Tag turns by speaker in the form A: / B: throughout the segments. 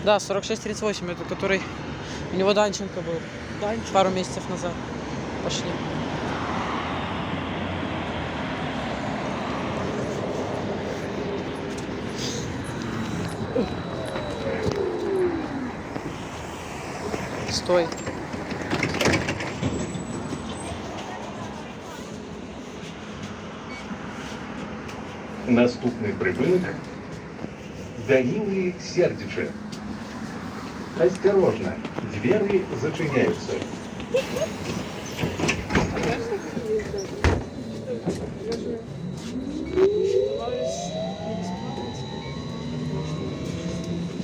A: Да, 46-38, это который... У него Данченко был.
B: Данченко?
A: Пару месяцев назад. Пошли. Стой.
C: Наступний припинок Данилы Сердича. Осторожно, двери зачиняются.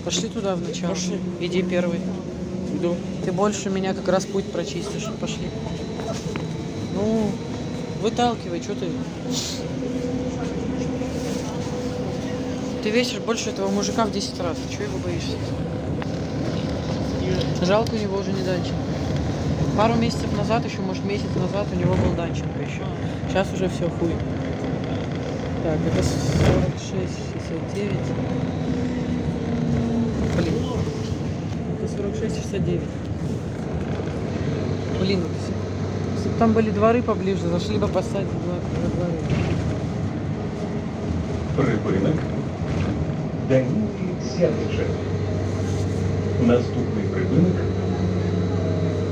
A: Пошли туда в начало.
B: Пошли.
A: Иди первый.
B: Иду.
A: Ты больше меня как раз путь прочистишь. Пошли. Ну, выталкивай, что ты? Ты весишь больше этого мужика в 10 раз. Чего его боишься? Жалко, у него уже не Данченко. Пару месяцев назад, еще может месяц назад у него был Данченко еще. Сейчас уже все хуй. Так, это 46-69. Блин. Это 46-69. Блин, если бы там были дворы поближе, зашли бы поставить дворы.
C: Припинок Данилы Сердича. Наступний припинок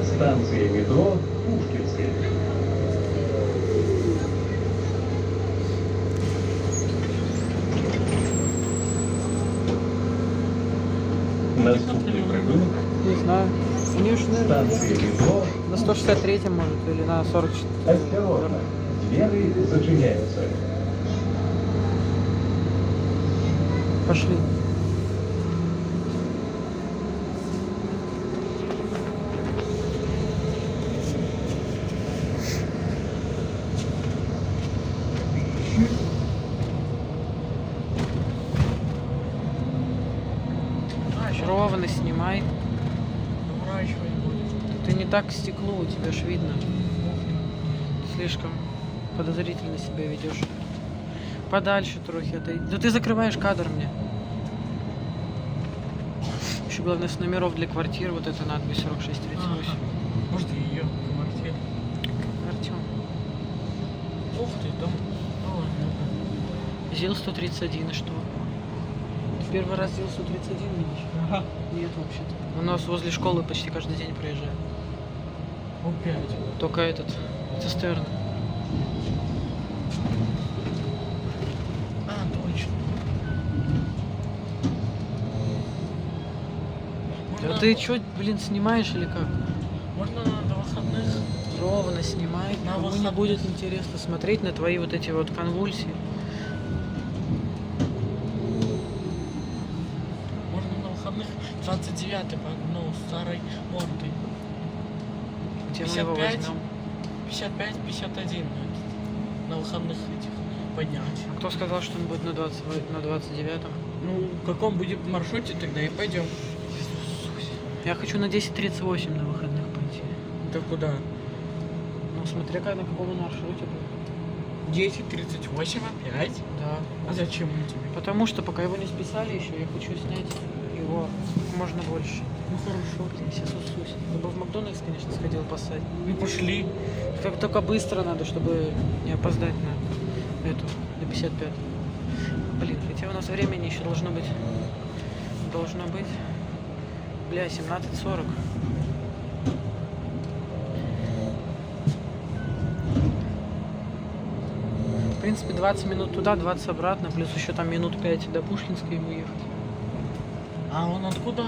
C: станція метро Пушкінська. Наступний припинок
A: Не знаю. У нее же, наверное,
C: станція метро.
A: на 163-м может, или на 44-м.
C: Осторожно, двери зачиняются.
A: Пошли. Ровно снимай.
B: Наворачивай будет.
A: Ты не так к стеклу, у тебя ж видно. Слишком подозрительно себя ведешь. Подальше трохи отойди. Да ты закрываешь кадр мне. Еще главное с номеров для квартир вот эта надпись 4638.
B: Может, ее квартира.
A: Артем.
B: Ух ты, дом. Ну ладно.
A: ЗИЛ 131 и что? Ты первый раз ЗИЛ 131 видишь?
B: Ага.
A: Нет вообще-то. У нас возле школы почти каждый день проезжает.
B: Опять.
A: Только этот цистерна.
B: А, точно.
A: Да
B: Можно-
A: ты что, блин, снимаешь или как?
B: Можно на выходных.
A: Ровно снимай.
B: На
A: Кому не
B: выходных.
A: будет интересно смотреть на твои вот эти вот конвульсии.
B: Можно на выходных 29-й по ну, старой мордой.
A: Где мы его
B: 55?
A: возьмем?
B: 55-51 на выходных этих поднять.
A: Кто сказал, что он будет на 29-м?
B: Ну, в каком будет маршруте, тогда и пойдем.
A: Я хочу на 10:38 на выходных пойти.
B: Да куда?
A: Ну, смотря на каком он маршруте будет.
B: 10:38 опять?
A: Да.
B: А зачем он тебе?
A: Потому что пока его не списали еще, я хочу снять его как можно больше.
B: Ну хорошо.
A: Блин, сейчас усусь. Я бы в Макдональдс, конечно, сходил поссать.
B: Ну пошли.
A: Только быстро надо, чтобы не опоздать на эту, на 55. Блин, хотя у нас времени еще должно быть. Бля, 17:40. В принципе, 20 минут туда, 20 обратно, плюс еще там минут 5 до Пушкинской ему ехать.
B: А он откуда?